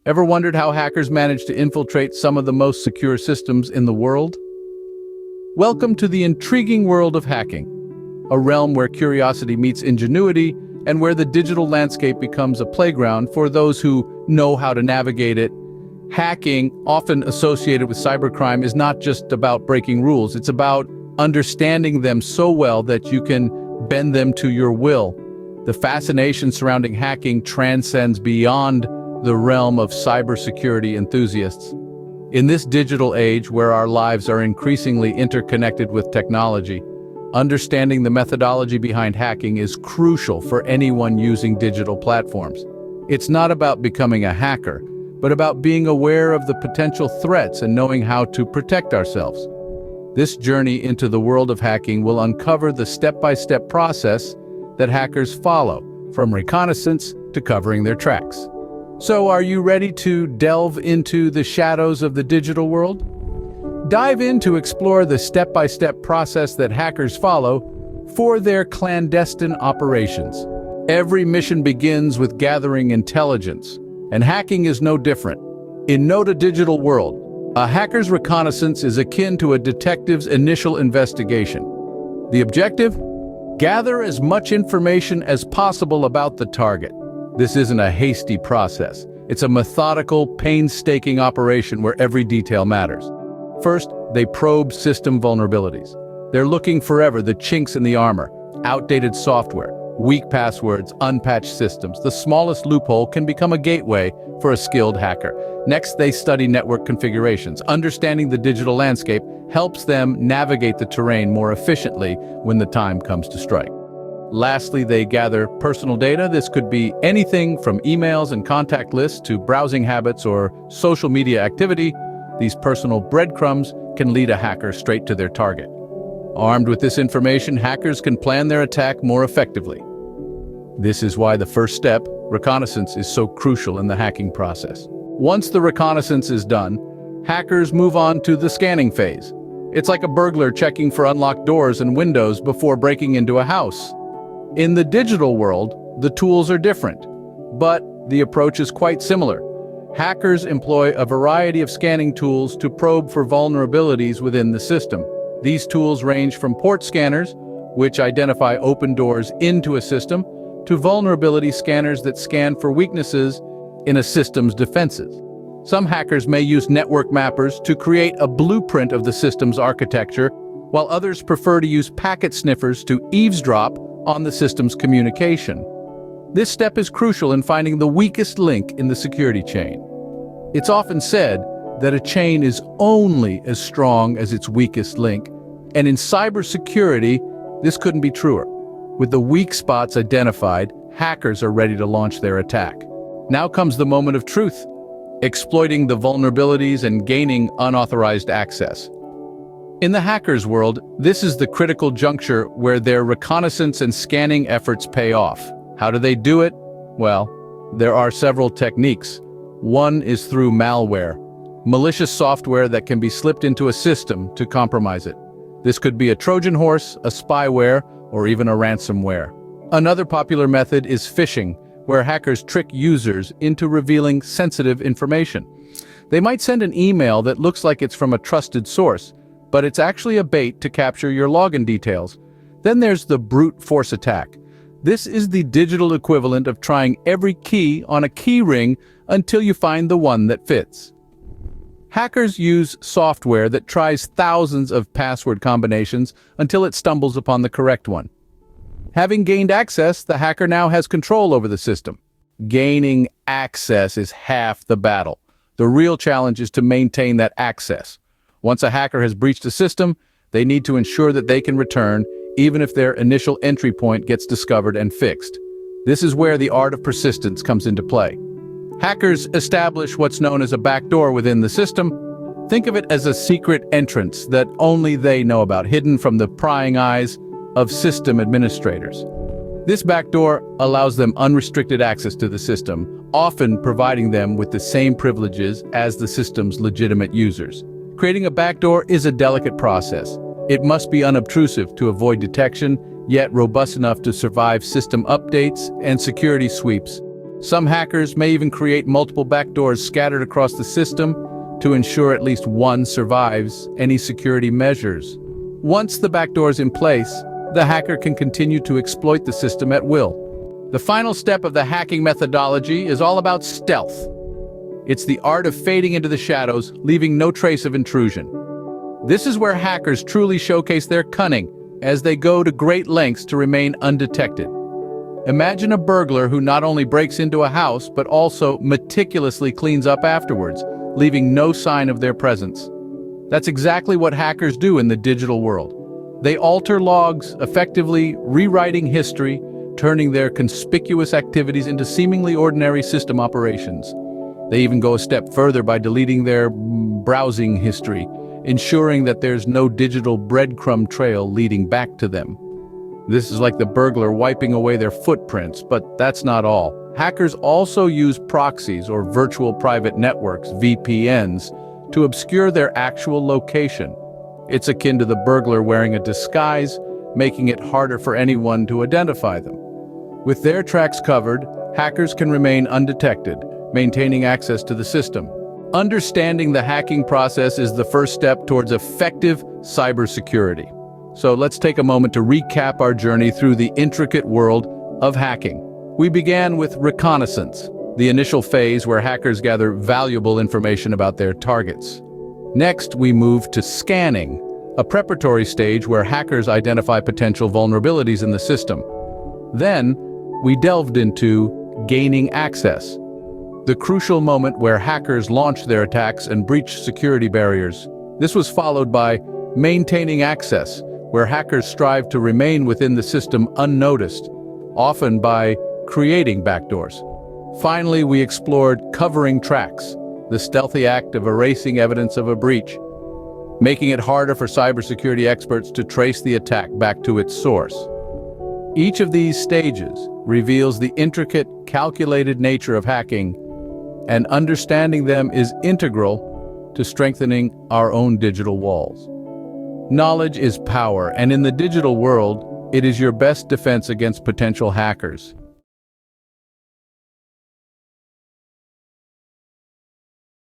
Ever wondered how hackers manage to infiltrate some of the most secure systems in the world? Welcome to the intriguing world of hacking, a realm where curiosity meets ingenuity and where the digital landscape becomes a playground for those who know how to navigate it. Hacking, often associated with cybercrime, is not just about breaking rules, it's about understanding them so well that you can bend them to your will. The fascination surrounding hacking transcends beyond the realm of cybersecurity enthusiasts. In this digital age where our lives are increasingly interconnected with technology, understanding the methodology behind hacking is crucial for anyone using digital platforms. It's not about becoming a hacker, but about being aware of the potential threats and knowing how to protect ourselves. This journey into the world of hacking will uncover the step-by-step process that hackers follow, from reconnaissance to covering their tracks. So, are you ready to delve into the shadows of the digital world? Dive in to explore the step-by-step process that hackers follow for their clandestine operations. Every mission begins with gathering intelligence, and hacking is no different. In No Digital World, a hacker's reconnaissance is akin to a detective's initial investigation. The objective? Gather as much information as possible about the target. This isn't a hasty process. It's a methodical, painstaking operation where every detail matters. First, they probe system vulnerabilities. They're looking forever the chinks in the armor, outdated software, weak passwords, unpatched systems. The smallest loophole can become a gateway for a skilled hacker. Next, they study network configurations. Understanding the digital landscape helps them navigate the terrain more efficiently when the time comes to strike. Lastly, they gather personal data. This could be anything from emails and contact lists to browsing habits or social media activity. These personal breadcrumbs can lead a hacker straight to their target. Armed with this information, hackers can plan their attack more effectively. This is why the first step, reconnaissance, is so crucial in the hacking process. Once the reconnaissance is done, hackers move on to the scanning phase. It's like a burglar checking for unlocked doors and windows before breaking into a house. In the digital world, the tools are different, but the approach is quite similar. Hackers employ a variety of scanning tools to probe for vulnerabilities within the system. These tools range from port scanners, which identify open doors into a system, to vulnerability scanners that scan for weaknesses in a system's defenses. Some hackers may use network mappers to create a blueprint of the system's architecture, while others prefer to use packet sniffers to eavesdrop on the system's communication. This step is crucial in finding the weakest link in the security chain. It's often said that a chain is only as strong as its weakest link, and in cybersecurity, this couldn't be truer. With the weak spots identified, hackers are ready to launch their attack. Now comes the moment of truth, exploiting the vulnerabilities and gaining unauthorized access. In the hacker's world, this is the critical juncture where their reconnaissance and scanning efforts pay off. How do they do it? Well, there are several techniques. One is through malware, malicious software that can be slipped into a system to compromise it. This could be a Trojan horse, a spyware, or even a ransomware. Another popular method is phishing, where hackers trick users into revealing sensitive information. They might send an email that looks like it's from a trusted source, but it's actually a bait to capture your login details. Then there's the brute force attack. This is the digital equivalent of trying every key on a key ring until you find the one that fits. Hackers use software that tries thousands of password combinations until it stumbles upon the correct one. Having gained access, the hacker now has control over the system. Gaining access is half the battle. The real challenge is to maintain that access. Once a hacker has breached a system, they need to ensure that they can return, even if their initial entry point gets discovered and fixed. This is where the art of persistence comes into play. Hackers establish what's known as a backdoor within the system. Think of it as a secret entrance that only they know about, hidden from the prying eyes of system administrators. This backdoor allows them unrestricted access to the system, often providing them with the same privileges as the system's legitimate users. Creating a backdoor is a delicate process. It must be unobtrusive to avoid detection, yet robust enough to survive system updates and security sweeps. Some hackers may even create multiple backdoors scattered across the system to ensure at least one survives any security measures. Once the backdoor is in place, the hacker can continue to exploit the system at will. The final step of the hacking methodology is all about stealth. It's the art of fading into the shadows, leaving no trace of intrusion. This is where hackers truly showcase their cunning, as they go to great lengths to remain undetected. Imagine a burglar who not only breaks into a house, but also meticulously cleans up afterwards, leaving no sign of their presence. That's exactly what hackers do in the digital world. They alter logs, effectively rewriting history, turning their conspicuous activities into seemingly ordinary system operations. They even go a step further by deleting their browsing history, ensuring that there's no digital breadcrumb trail leading back to them. This is like the burglar wiping away their footprints, but that's not all. Hackers also use proxies or virtual private networks, VPNs, to obscure their actual location. It's akin to the burglar wearing a disguise, making it harder for anyone to identify them. With their tracks covered, hackers can remain undetected, maintaining access to the system. Understanding the hacking process is the first step towards effective cybersecurity. So let's take a moment to recap our journey through the intricate world of hacking. We began with Reconnaissance, the initial phase where hackers gather valuable information about their targets. Next, we moved to Scanning, a preparatory stage where hackers identify potential vulnerabilities in the system. Then, we delved into Gaining Access, the crucial moment where hackers launch their attacks and breach security barriers. This was followed by Maintaining Access, where hackers strive to remain within the system unnoticed, often by creating backdoors. Finally, we explored Covering Tracks, the stealthy act of erasing evidence of a breach, making it harder for cybersecurity experts to trace the attack back to its source. Each of these stages reveals the intricate, calculated nature of hacking, and understanding them is integral to strengthening our own digital walls. Knowledge is power, and in the digital world, it is your best defense against potential hackers.